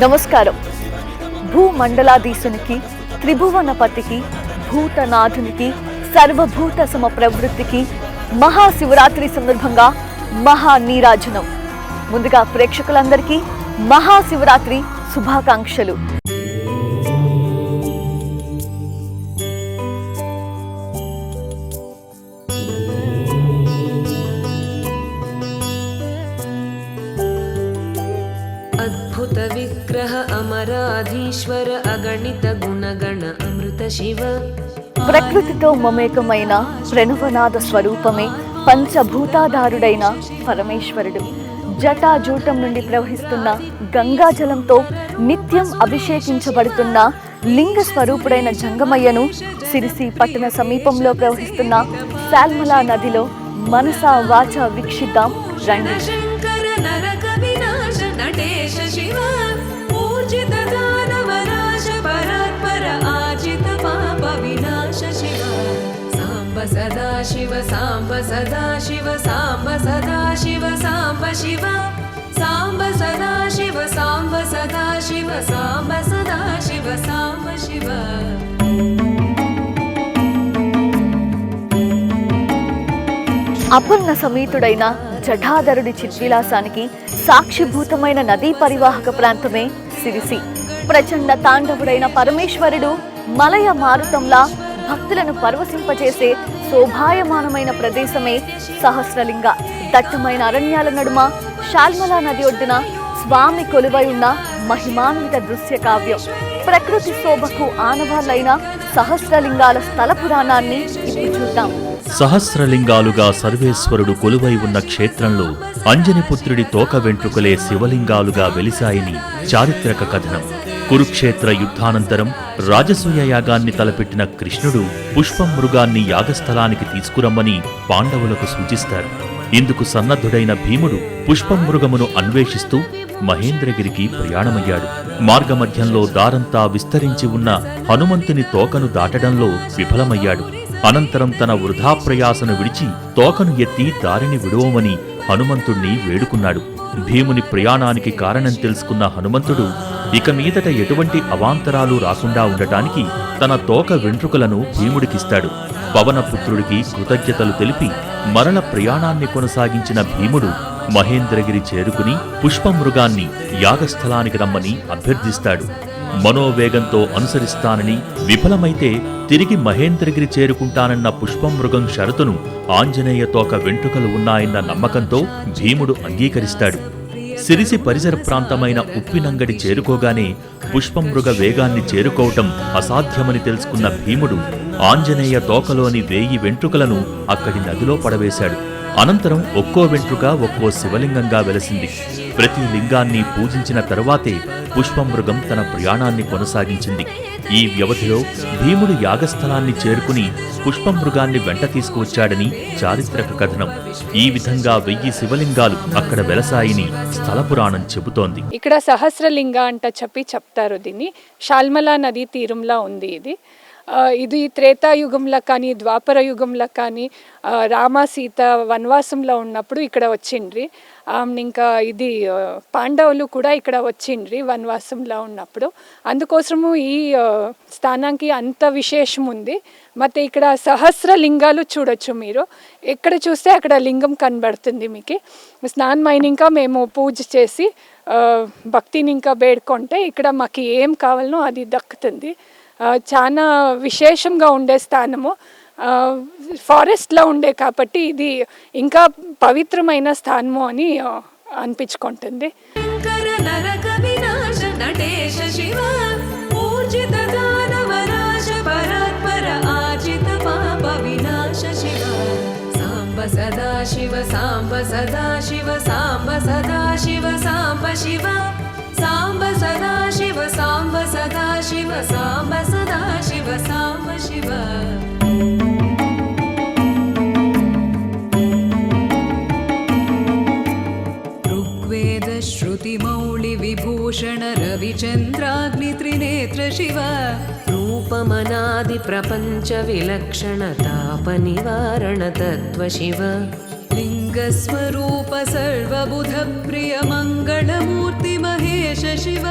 నమస్కారం. భూమండలాధీశునికి, త్రిభువనపతికి, భూతనాథునికి, సర్వభూత సమ ప్రవృత్తికి మహాశివరాత్రి సందర్భంగా మహా నీరాజనం. ముందుగా ప్రేక్షకులందరికీ మహాశివరాత్రి శుభాకాంక్షలు. అద్భుత విగ్రహ అమరాధీశ్వర అగణిత గుణగణ అమృత శివ. ప్రకృతితో మమేకమైన ప్రణవనాద స్వరూపమే పంచభూతాధారుడైన పరమేశ్వరుడు. జటాజూటం నుండి ప్రవహిస్తున్న గంగాజలంతో నిత్యం అభిషేకించబడుతున్న లింగ స్వరూపుడైన జంగమయ్యను సిరిసి పట్టణ సమీపంలో ప్రవహిస్తున్న శాల్మలా నదిలో మనసా వాచ వీక్షిద్దాం రండి. సదా శివ సాంబ సదా శివ సాంబ సదా శివ సాంబ శివ సాంబ సదా శివ సాంబ సదా శివ సాంబ సదా శివ సాంబ శివ. అపర్ణ సమేతుడైన జటాధరుడి చిద్విలాసానికి సాక్షిభూతమైన నదీ పరివాహక ప్రాంతమే సిరిసి. ప్రచండ తాండవుడైన పరమేశ్వరుడు మలయ మారుతంలా భక్తులను పరవశింపచేసే శోభాయమానమైన ప్రదేశమే సహస్రలింగ. దట్టమైన అరణ్యాల నడుమ శాల్మలా నది ఒడ్డున స్వామి కొలువై ఉన్న మహిమాన్విత దృశ్య కావ్యం. ప్రకృతి శోభకు ఆనవాళ్లైన సహస్రలింగాల స్థల పురాణాన్ని ఇప్పుడు చూద్దాం. సహస్రలింగాలుగా సర్వేశ్వరుడు కొలువై ఉన్న క్షేత్రంలో అంజనిపుత్రుడి తోక వెంట్రుకలే శివలింగాలుగా వెలిసాయని చారిత్రక కథనం. కురుక్షేత్ర యుద్ధానంతరం రాజసూయ యాగాన్ని తలపెట్టిన కృష్ణుడు పుష్పం మృగాన్ని యాగస్థలానికి తీసుకురమ్మని పాండవులకు సూచిస్తారు. ఇందుకు సన్నద్ధుడైన భీముడు పుష్పం మృగమును అన్వేషిస్తూ మహేంద్రగిరికి ప్రయాణమయ్యాడు. మార్గమధ్యంలో దారంతా విస్తరించి ఉన్న హనుమంతుని తోకను దాటడంలో విఫలమయ్యాడు. అనంతరం తన వృధా ప్రయాసను విడిచి తోకను ఎత్తి దారిని విడువమని హనుమంతుణ్ణి వేడుకున్నాడు. భీముని ప్రయాణానికి కారణం తెలుసుకున్న హనుమంతుడు ఇక మీదట ఎటువంటి అవాంతరాలు రాకుండా ఉండటానికి తన తోక వెంట్రుకలను భీముడికిస్తాడు. పవనపుత్రుడికి కృతజ్ఞతలు తెలిపి మరల ప్రయాణాన్ని కొనసాగించిన భీముడు మహేంద్రగిరి చేరుకుని పుష్పమృగాన్ని యాగస్థలానికి రమ్మని అభ్యర్థిస్తాడు. మనోవేగంతో అనుసరిస్తానని, విఫలమైతే తిరిగి మహేంద్రగిరి చేరుకుంటానన్న పుష్పమృగం షరతును ఆంజనేయ తోక వెంట్రుకలు ఉన్నాయన్న నమ్మకంతో భీముడు అంగీకరిస్తాడు. సిరిసి పరిసర ప్రాంతమైన ఉప్పినంగడి చేరుకోగానే పుష్పమృగ వేగాన్ని చేరుకోవటం అసాధ్యమని తెలుసుకున్న భీముడు ఆంజనేయ తోకలోని 1000 వెంట్రుకలను అక్కడి నదిలో పడవేశాడు. అనంతరం ఒక్కో వెంట్రుక ఒక్కో శివలింగంగా వెలసింది. ప్రతి లింగాన్ని పూజించిన తరువాతే పుష్పమృగం తన ప్రయాణాన్ని కొనసాగించింది. ఈ వ్యవధిలో భీముడు యాగస్థలాన్ని చేరుకుని పుష్పమృగాన్ని వెంట తీసుకువచ్చాడని చారిత్రక కథనం. ఈ విధంగా 1000 శివలింగాలు అక్కడ వెలసాయిని స్థల పురాణం చెబుతోంది. ఇక్కడ సహస్రలింగ అంట చెప్తారు. దీన్ని శాల్మలా నదీ తీరంలో ఉంది. ఇది త్రేతాయుగంలో కానీ ద్వాపర యుగంలో కానీ రామ సీత వనవాసంలో ఉన్నప్పుడు ఇక్కడ వచ్చిండ్రి. ఇంకా ఇది పాండవులు కూడా ఇక్కడ వచ్చిండ్రి వనవాసంలో ఉన్నప్పుడు. అందుకోసము ఈ స్థానానికి అంత విశేషం ఉంది. ಮತ್ತು ఇక్కడ సహస్రలింగాలు చూడొచ్చు మీరు. ఎక్కడ చూస్తే అక్కడ లింగం కనబడుతుంది మీకు. స్నానమైన ఇంకా మేము పూజ చేసి భక్తిని ఇంకా వేడుకుంటే ఇక్కడ మాకు ఏం కావాలనో అది దక్కుతుంది. చాలా విశేషంగా ఉండే స్థానము. ఫారెస్ట్లో ఉండే కాబట్టి ఇది ఇంకా పవిత్రమైన స్థానము అని అనిపించుకుంటుంది. సదా శివ సాంబ సదా శివ సాంబ సదా శివ సాంబ శివ సాంబ సదా శివ సాంబ సదా శివ సాంబ సదా శివ సాంబ శివ. ఋగ్వేద శ్రుతి మౌళి విభూషణ రవిచంద్రాగ్ని త్రినేత్ర శివ. రూపమనాది ప్రపంచ విలక్షణ తాప నివారణ తత్వ శివ. లింగస్వరూప సర్వబుధ ప్రియ మంగళమూర్తి మహేశ शिव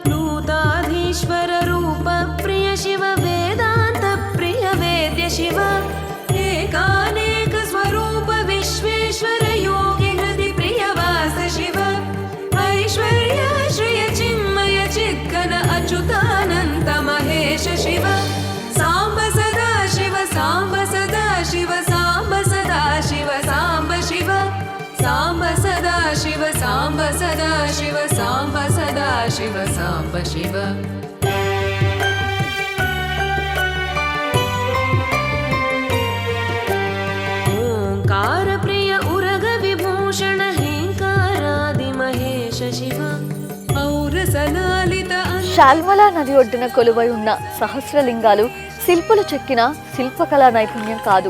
नूताधीश्वर रूप प्रिय शिव वेदांत प्रिय वेद्य शिव एकानेक स्वरूप विश्वेश्वर योगी हृदि प्रियवास शिव ऐश्वर्य श्रिय चिन्मय चिद्घन अच्युतानंत महेश शिव सांब सदा शिव सांब सदा शिव सांब सदा शिव सांब शिव सांब सदा शिव सांब सदा शिव सांब सदा शिव सांब शिव ओंकार प्रिय उरग विभूषण हेंकारादि महेश शिव औरसलालित శాల్మలా నది ఒడ్డున కొలువై ఉన్న సహస్రలింగాలు శిల్పులు చెక్కిన శిల్పకళా నైపుణ్యం కాదు,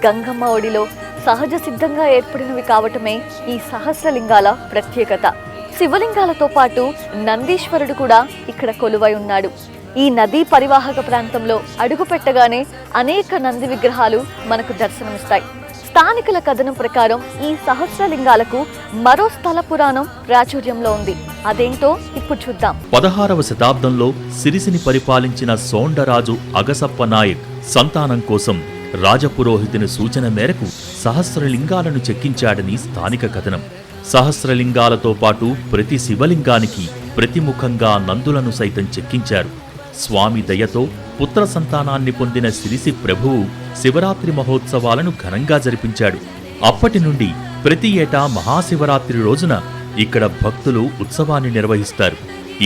గంగమ్మ ఒడిలో సహజ సిద్ధంగా ఏర్పడినవి కావటమే ఈ సహస్రలింగాల ప్రత్యేకత. శివలింగాలతో పాటు నందీశ్వరుడు కూడా ఇక్కడ కొలువై ఉన్నాడు. ఈ నదీ పరివాహక ప్రాంతంలో అడుగు పెట్టగానే అనేక నంది విగ్రహాలు మనకు దర్శనమిస్తాయి. స్థానికుల కథనం ప్రకారం ఈ సహస్రలింగాలకు మరో స్థల పురాణం ప్రాచుర్యంలో ఉంది. అదేంటో ఇప్పుడు చూద్దాం. 16వ శతాబ్దంలో సిరిసిని పరిపాలించిన సోండరాజు అగసప్ప నాయక్ సంతానం కోసం రాజపురోహితుని సూచన మేరకు సహస్రలింగాలను చెక్కించాడని స్థానిక కథనం. సహస్రలింగాలతో పాటు ప్రతి శివలింగానికి ప్రతిముఖంగా నందులను సైతం చెక్కించారు. స్వామి దయతో పుత్ర సంతానాన్ని పొందిన సిరిసి ప్రభువు శివరాత్రి మహోత్సవాలను ఘనంగా జరిపించాడు. అప్పటి నుండి ప్రతి ఏటా మహాశివరాత్రి రోజున ఇక్కడ భక్తులు ఉత్సవాన్ని నిర్వహిస్తారు.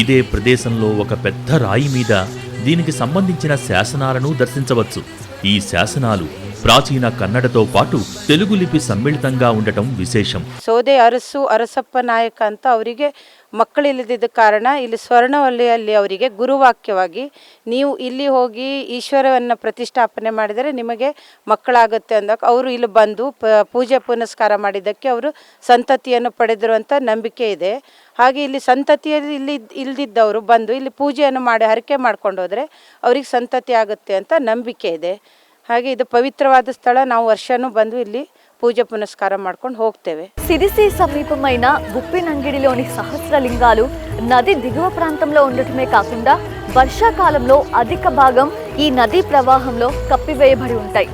ఇదే ప్రదేశంలో ఒక పెద్ద రాయి మీద దీనికి సంబంధించిన శాసనాలను దర్శించవచ్చు. ఈ శాసనాలు ಪ್ರಾಚೀನ ಕನ್ನಡతో ಪಾಟು ತೆಲುಗು ಲಿಪಿ ಸಮ್ಮಿಳಿತಂగా ఉండటం ವಿಶೇಷಂ. ಸೋದೆ ಅರಸು ಅರಸಪ್ಪ ನಾಯಕ ಅಂತ ಅವರಿಗೆ ಮಕ್ಕಳಿಲ್ಲದಿದ್ದ ಕಾರಣ ಇಲ್ಲಿ ಸ್ವರ್ಣವಲ್ಲಿಯಲ್ಲಿ ಅವರಿಗೆ ಗುರುವಾಕ್ಯವಾಗಿ ನೀವು ಇಲ್ಲಿ ಹೋಗಿ ಈಶ್ವರವನ್ನು ಪ್ರತಿಷ್ಠಾಪನೆ ಮಾಡಿದರೆ ನಿಮಗೆ ಮಕ್ಕಳಾಗುತ್ತೆ ಅಂದಾಗ ಅವರು ಇಲ್ಲಿ ಬಂದು ಪೂಜೆ ಪುನಸ್ಕಾರ ಮಾಡಿದ್ದಕ್ಕೆ ಅವರು ಸಂತತಿಯನ್ನು ಪಡೆದರು ಅಂತ ನಂಬಿಕೆ ಇದೆ. ಹಾಗೆ ಇಲ್ಲಿ ಸಂತತಿಯಲ್ಲಿ ಇಲ್ದಿದ್ದವರು ಬಂದು ಇಲ್ಲಿ ಪೂಜೆಯನ್ನು ಮಾಡಿ ಹರಕೆ ಮಾಡ್ಕೊಂಡು ಹೋದರೆ ಅವ್ರಿಗೆ ಸಂತತಿ ಆಗುತ್ತೆ ಅಂತ ನಂಬಿಕೆ ಇದೆ. ಹಾಗೆ ಇದು ಪವಿತ್ರವಾದ ಸ್ಥಳ. ನಾವು ವರ್ಷನೂ ಬಂದು ಇಲ್ಲಿ పూజ పునస్కారం ಮಾಡ್ಕೊಂಡು ಹೋಗ್ತೇವೆ. సిరిసి సమీపమైన ఉప్పినంగిడిలోని సహస్రలింగాలు నది దిగువ ప్రాంతంలో ఉండటమే కాకుండా వర్షాకాలంలో అధిక భాగం ఈ నదీ ప్రవాహంలో కప్పివేయబడి ఉంటాయి.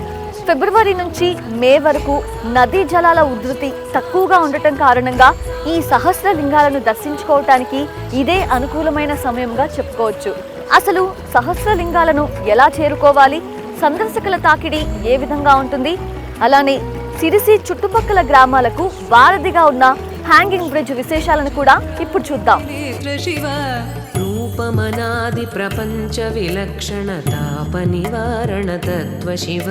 ఫిబ్రవరి నుంచి మే వరకు నదీ జలాల ఉధృతి తక్కువగా ఉండటం కారణంగా ఈ సహస్రలింగాలను దర్శించుకోవటానికి ఇదే అనుకూలమైన సమయంగా చెప్పుకోవచ్చు. అసలు సహస్రలింగాలను ఎలా చేరుకోవాలి, సందర్శకుల తాకిడి ఏ విధంగా ఉంటుంది, అలానే సిరిసి చుట్టుపక్కల గ్రామాలకు వారధిగా ఉన్న హ్యాంగింగ్ బ్రిడ్జ్ విశేషాలను కూడా ఇప్పుడు చూద్దాం. శివ రూపమనాది ప్రపంచ విలక్షణ తాప నివారణ తత్వ శివ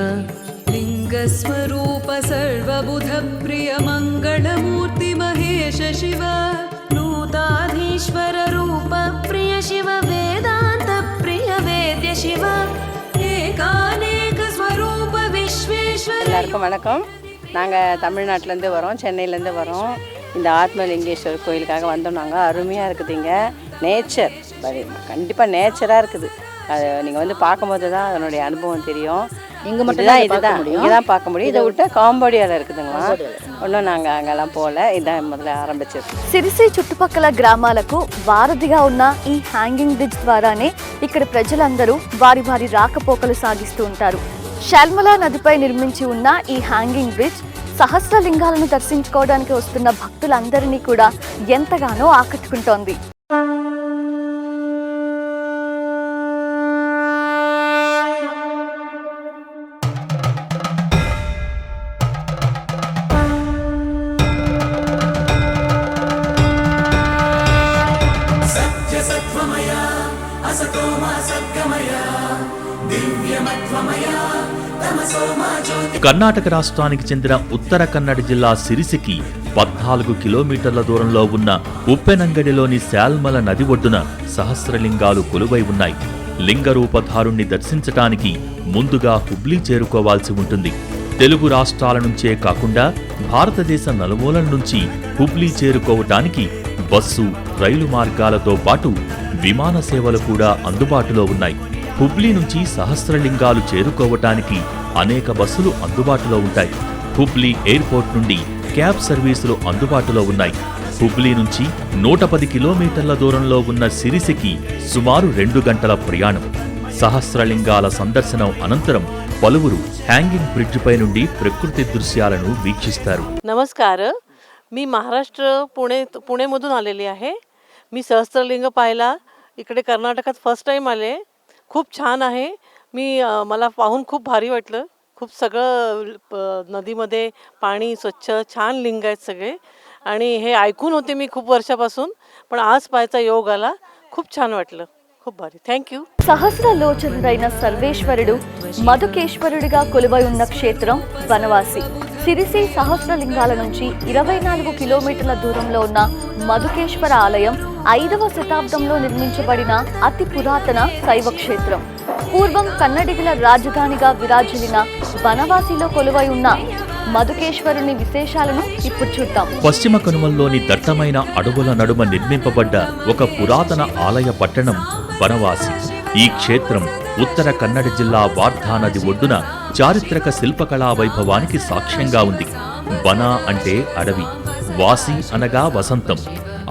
లింగ స్వరూప సర్వబుధ ప్రియ మంగళమూర్తి మహేశ శివ నూతాధీశ్వర రూప ప్రియ శివ వేదాంత ప్రియ వేద్య శివ ఏకానేక స్వరూప విశ్వేశ్వర. எல்லாருக்கும் வணக்கம். நாங்கள் தமிழ்நாட்டிலேருந்து வரோம், சென்னையிலேருந்து வரோம். இந்த ஆத்மலிங்கேஸ்வரர் கோயிலுக்காக வந்தோம். நாங்கள் அருமையாக இருக்குது இங்கே. நேச்சர் கண்டிப்பாக நேச்சராக இருக்குது. அது நீங்கள் வந்து பார்க்கும்போது தான் அதனுடைய அனுபவம் தெரியும். இங்கே மட்டும் தான் இதுதான் இங்கே தான் பார்க்க முடியும். இதை விட்டு காம்போடியாவில் இருக்குதுங்களா, ஒன்றும் நாங்கள் அங்கெல்லாம் போகல. இதான் முதல்ல ఆరంభించారు. సిరిసి చుట్టుపక్కల గ్రామాలకు వారధిగా ఉన్న ఈ హ్యాంగింగ్ బ్రిడ్జ్ ద్వారానే ఇక్కడ ప్రజలందరూ వారి వారి రాకపోకలు సాగిస్తూ ఉంటారు. శాల్మలా నదిపై నిర్మించి ఉన్న ఈ హ్యాంగింగ్ బ్రిడ్జ్ సహస్రలింగాలను దర్శించుకోవడానికి వస్తున్న భక్తులందరినీ కూడా ఎంతగానో ఆకట్టుకుంటోంది. కర్ణాటక రాష్ట్రానికి చెందిన ఉత్తర కన్నడ జిల్లా సిరిసికి 14 కిలోమీటర్ల దూరంలో ఉన్న ఉప్పెనంగడిలోని శాల్మల నది ఒడ్డున సహస్రలింగాలు కొలువై ఉన్నాయి. లింగరూపధారుణ్ణి దర్శించటానికి ముందుగా హుబ్లీ చేరుకోవాల్సి ఉంటుంది. తెలుగు రాష్ట్రాల నుంచే కాకుండా భారతదేశ నలుమూలల నుంచి హుబ్లీ చేరుకోవటానికి బస్సు, రైలు మార్గాలతో పాటు విమాన సేవలు కూడా అందుబాటులో ఉన్నాయి. హుబ్లీ నుంచి సహస్రలింగాలు చేరుకోవటానికి అనేక బస్సులు అందుబాటులో ఉంటాయి. హుబ్లీ ఎయిర్పోర్ట్ నుండి క్యాబ్ సర్వీసులు అందుబాటులో ఉన్నాయి. హుబ్లీ నుంచి 110 కిలోమీటర్ల దూరంలో ఉన్న సిరిసికి సుమారు 2 గంటల ప్రయాణం. సహస్రలింగాల సందర్శనం అనంతరం పలువురు హ్యాంగింగ్ బ్రిడ్జిపై నుండి ప్రకృతి దృశ్యాలను వీక్షిస్తారు. नमस्कार, मी महाराष्ट्र पुणेमधून आलेली आहे. मी सहस्त्रलिंग पाहायला इकडे कर्नाटकात फर्स्ट टाईम आले. खूप छान आहे. मला पाहून खूप भारी वाटलं. खूप सगळं नदीमध्ये पाणी स्वच्छ छान लिंग आहेत सगळे आणि हे ऐकून होते मी खूप वर्षापासून, पण आज पाहायचा योग आला. खूप छान वाटलं. खूप भारी. థ్యాంక్ సహస్రలోచనుడైన సర్వేశ్వరుడు మధుకేశ్వరుడిగా కొలువై ఉన్న క్షేత్రం వనవాసి. సిరిసి సహస్రలింగాల నుంచి 24 కిలోమీటర్ల దూరంలో ఉన్న మధుకేశ్వర ఆలయం 5వ శతాబ్దంలో నిర్మించబడిన అతి పురాతన శైవ క్షేత్రం. పూర్వం కన్నడిగుల రాజధానిగా విరాజిల్లిన వనవాసిలో కొలువై ఉన్న మధుకేశ్వరుని విశేషాలను ఇప్పుడు చూద్దాం. పశ్చిమ కనుమల్లోని దట్టమైన అడవుల నడుమ నిర్మింపబడ్డ ఒక పురాతన ఆలయ పట్టణం వనవాసి. ఈ క్షేత్రం ఉత్తర కన్నడ జిల్లా వార్ధా నది ఒడ్డున చారిత్రక శిల్పకళా వైభవానికి సాక్ష్యంగా ఉంది. వన అంటే అడవి, వాసి అనగా వసంతం.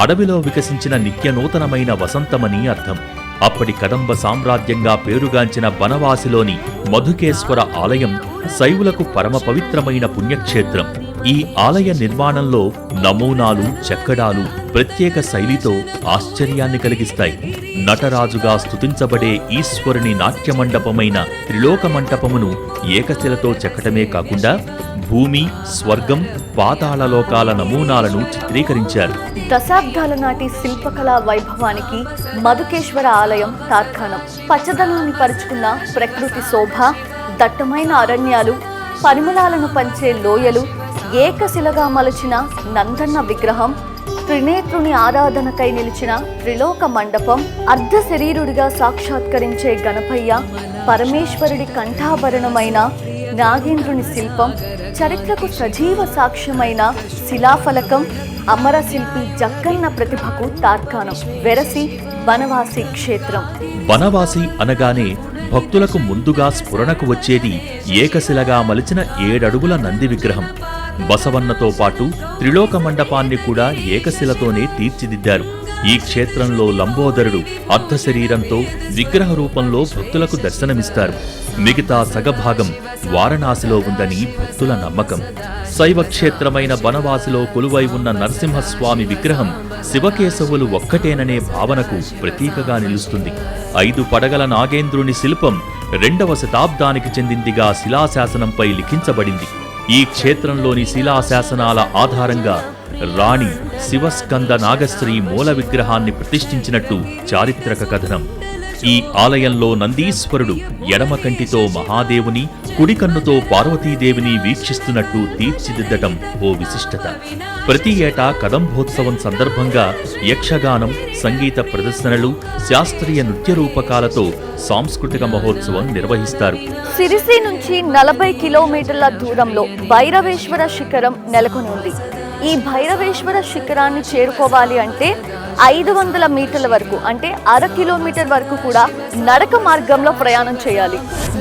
అడవిలో వికసించిన నిత్యనూతనమైన వసంతమని అర్థం. అప్పటి కదంబ సామ్రాజ్యంగా పేరుగాంచిన వనవాసిలోని మధుకేశ్వర ఆలయం శైవులకు పరమ పవిత్రమైన పుణ్యక్షేత్రం. ఈ ఆలయ నిర్మాణంలో నమూనాలు, చెక్కడాలు ప్రత్యేక శైలితో ఆశ్చర్యాన్ని కలిగిస్తాయి. నటరాజుగా స్తుతించబడే ఈశ్వరుని నాట్యమండపమైన త్రిలోక మంటపమును ఏకశిలతో చెక్కటమే కాకుండా భూమి, స్వర్గం, పాతాళ లోకాల నమూనాలను చిత్రీకరించారు. దశాబ్దాల నాటి శిల్పకళా వైభవానికి మధుకేశ్వర ఆలయం తార్కాణం. పచ్చదనాన్ని పరుచుకున్న ప్రకృతి శోభ, దట్టమైన అరణ్యాలు, పరిమళాలను పంచే లోయలు, ఏకశిలగా మలచిన నందన్న విగ్రహం, త్రినేత్రుని ఆరాధనకై నిలిచిన త్రిలోక మండపం, అర్ధ శరీరుడిగా సాక్షాత్కరించే గణపయ్య, పరమేశ్వరుడి కంఠాభరణమైన నాగేంద్రుని శిల్పం, చరిత్రకు సజీవ సాక్ష్యమైన శిలాఫలకం, అమర శిల్పి జక్కన్న ప్రతిభకు తార్కాణం. వెరసి వనవాసి క్షేత్రం. వనవాసి అనగానే భక్తులకు ముందుగా స్ఫురణకు వచ్చేది ఏకశిలగా మలిచిన 7 అడుగుల నంది విగ్రహం. బసవన్నతో పాటు త్రిలోక మండపాన్ని కూడా ఏకశిలతోనే తీర్చిదిద్దారు. ఈ క్షేత్రంలో లంబోదరుడు అర్ధ శరీరంతో విగ్రహ రూపంలో భక్తులకు దర్శనమిస్తారు. మిగతా సగభాగం వారణాసిలో ఉందని భక్తుల నమ్మకం. శైవ క్షేత్రమైన వనవాసిలో కొలువై ఉన్న నరసింహస్వామి విగ్రహం శివకేశవులు ఒక్కటేననే భావనకు ప్రతీకగా నిలుస్తుంది. 5 పడగల నాగేంద్రుని శిల్పం 2వ శతాబ్దానికి చెందిందిగా శిలాశాసనంపై లిఖించబడింది. ఈ క్షేత్రంలోని శిలాశాసనాల ఆధారంగా రాణి శివస్కంద నాగశ్రీ మూల విగ్రహాన్ని ప్రతిష్ఠించినట్టు చారిత్రక కథనం. ఈ ఆలయంలో నందీశ్వరుడు ఎడమ కంటితో మహాదేవుని, కుడి కన్నుతో పార్వతీదేవిని వీక్షిస్తున్నట్టు తీర్చిదిద్దటం ఓ విశిష్టత. ప్రతి ఏటా కదంబోత్సవం సందర్భంగా యక్షగానం, సంగీత ప్రదర్శనలు, శాస్త్రీయ నృత్య రూపకాలతో సాంస్కృతిక మహోత్సవం నిర్వహిస్తారు. సిరిసి నుంచి 40 కిలోమీటర్ల దూరంలో భైరవేశ్వర శిఖరం నెలకొని ఉంది. ఈ భైరవేశ్వర శిఖరాన్ని చేరుకోవాలి అంటే 500 మీటర్ల వరకు, అంటే 1/2 కిలోమీటర్ వరకు కూడా నడక మార్గంలో ప్రయాణం చేయాలి.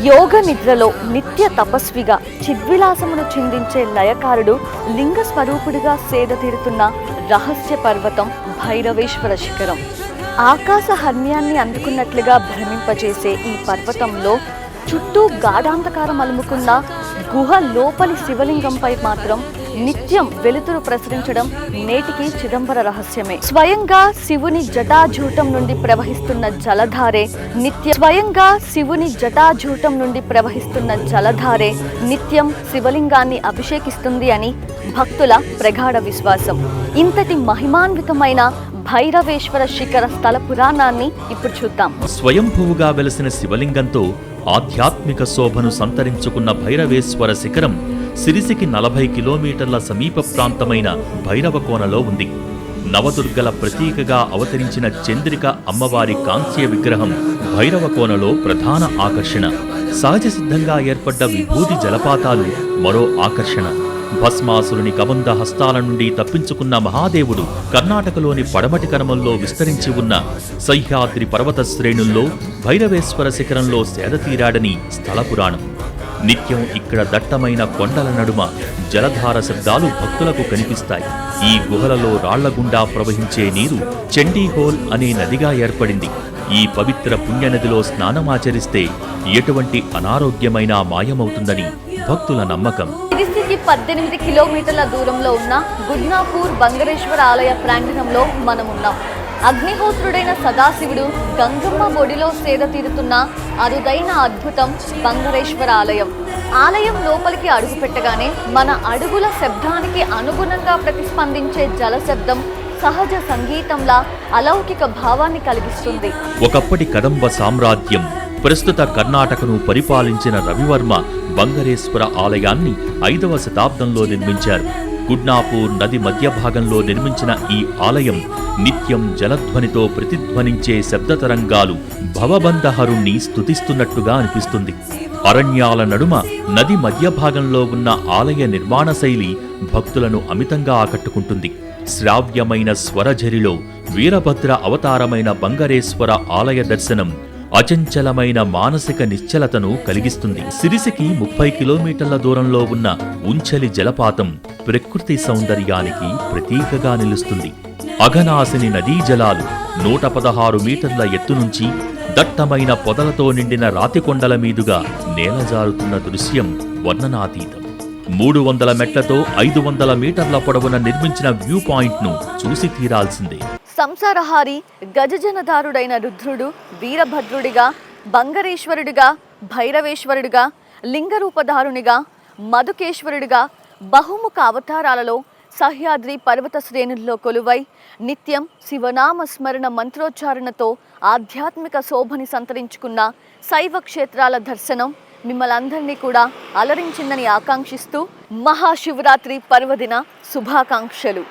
యోగ నిద్రలో నిత్య తపస్విగా చిద్విలాసమును చిందించే లయకారుడు లింగ స్వరూపుడిగా సేద తీరుతున్న రహస్య పర్వతం భైరవేశ్వర శిఖరం. ఆకాశ హర్మ్యాన్ని అందుకున్నట్లుగా భ్రమింపజేసే ఈ పర్వతంలో చుట్టూ గాఢాంధకారం అలుముకున్న గుహ లోపలి శివలింగంపై మాత్రం నిత్యం వెలుతురు ప్రసరించడం నేటికి చిదంబర రహస్యమే. స్వయంగా శివుని జటాజూటం నుండి ప్రవహిస్తున్న జలధారే నిత్యం శివలింగాన్ని అభిషేకిస్తుంది అని భక్తుల ప్రగాఢ విశ్వాసం. ఇంతటి మహిమాన్వితమైన భైరవేశ్వర శిఖర స్థల పురాణాన్ని ఇప్పుడు చూద్దాం. స్వయంభువుగా వెలసిన శివలింగంతో ఆధ్యాత్మిక శోభను సంతరించుకున్న భైరవేశ్వర శిఖరం సిరిసికి 40 కిలోమీటర్ల సమీప ప్రాంతమైన భైరవకోనలో ఉంది. నవదుర్గల ప్రతీకగా అవతరించిన చంద్రిక అమ్మవారి కాంస్య విగ్రహం భైరవకోనలో ప్రధాన ఆకర్షణ. సహజ సిద్ధంగా ఏర్పడ్డ విభూతి జలపాతాలు మరో ఆకర్షణ. భస్మాసురుని కబంధ హస్తాల నుండి తప్పించుకున్న మహాదేవుడు కర్ణాటకలోని పడమటి కనుమల్లో విస్తరించి ఉన్న సహ్యాద్రి పర్వత శ్రేణుల్లో భైరవేశ్వర శిఖరంలో సేదతీరాడని స్థల పురాణం. నిత్యం ఇక్కడ దట్టమైన కొండల నడుమ జలధార శబ్దాలు భక్తులకు కనిపిస్తాయి. ఈ గుహలలో రాళ్ల గుండా ప్రవహించే నీరు చండీహోల్ అనే నదిగా ఏర్పడింది. ఈ పవిత్ర పుణ్యనదిలో స్నానమాచరిస్తే ఎటువంటి అనారోగ్యమైనా మాయమవుతుందని భక్తుల నమ్మకం. సిరిసికి 18 కిలోమీటర్ల దూరంలో ఉన్న గుడ్నాపూర్ బంగరేశ్వర ఆలయ ప్రాంగణంలో మనమున్నాం. అగ్నిహోత్రుడైన సదాశివుడు గంగమ్మ ఒడిలో సేద తీరుతున్న అరుదైన అద్భుతం బంగరేశ్వర ఆలయం. ఆలయం లోపలికి అడుగు పెట్టగానే మన అడుగుల శబ్దానికి అనుగుణంగా ప్రతిస్పందించే జల శబ్దం సహజ సంగీతంలా అలౌకిక భావాన్ని కలిగిస్తుంది. ఒకప్పటి కదంబ సామ్రాజ్యం, ప్రస్తుత కర్ణాటకను పరిపాలించిన రవివర్మ బంగరేశ్వర ఆలయాన్ని 5వ శతాబ్దంలో నిర్మించారు. గుడ్నాపూర్ నది మధ్య భాగంలో నిర్మించిన ఈ ఆలయం నిత్యం జలధ్వనితో ప్రతిధ్వనించే శబ్దతరంగాలు భవబంధహరుణ్ణి స్తుతిస్తున్నట్టుగా అనిపిస్తుంది. అరణ్యాల నడుమ నది మధ్య భాగంలో ఉన్న ఆలయ నిర్మాణ శైలి భక్తులను అమితంగా ఆకట్టుకుంటుంది. శ్రావ్యమైన స్వరఝరిలో వీరభద్ర అవతారమైన బంగరేశ్వర ఆలయ దర్శనం అచంచలమైన మానసిక నిశ్చలతను కలిగిస్తుంది. సిరిసికి 30 కిలోమీటర్ల దూరంలో ఉన్న ఉంచలి జలపాతం ప్రకృతి సౌందర్యానికి ప్రతీకగా నిలుస్తుంది. అఘనాశిని నదీ జలాలు 116 మీటర్ల ఎత్తు నుంచి దట్టమైన పొదలతో నిండిన రాతికొండల మీదుగా నేలజారుతున్న దృశ్యం వర్ణనాతీతం. 300 మెట్లతో 500 మీటర్ల పొడవున నిర్మించిన వ్యూ పాయింట్ను చూసి తీరాల్సిందే. సంసారహారి గజజనదారుడైన రుద్రుడు వీరభద్రుడిగా, బంగరేశ్వరుడిగా, భైరవేశ్వరుడిగా, లింగరూపధారునిగా, మధుకేశ్వరుడిగా బహుముఖ అవతారాలలో సహ్యాద్రి పర్వత శ్రేణుల్లో కొలువై నిత్యం శివనామ స్మరణ మంత్రోచ్చారణతో ఆధ్యాత్మిక శోభని సంతరించుకున్న శైవ క్షేత్రాల దర్శనం మిమ్మల్ందరినీ కూడా అలరించిందని ఆకాంక్షిస్తూ మహాశివరాత్రి పర్వదిన శుభాకాంక్షలు.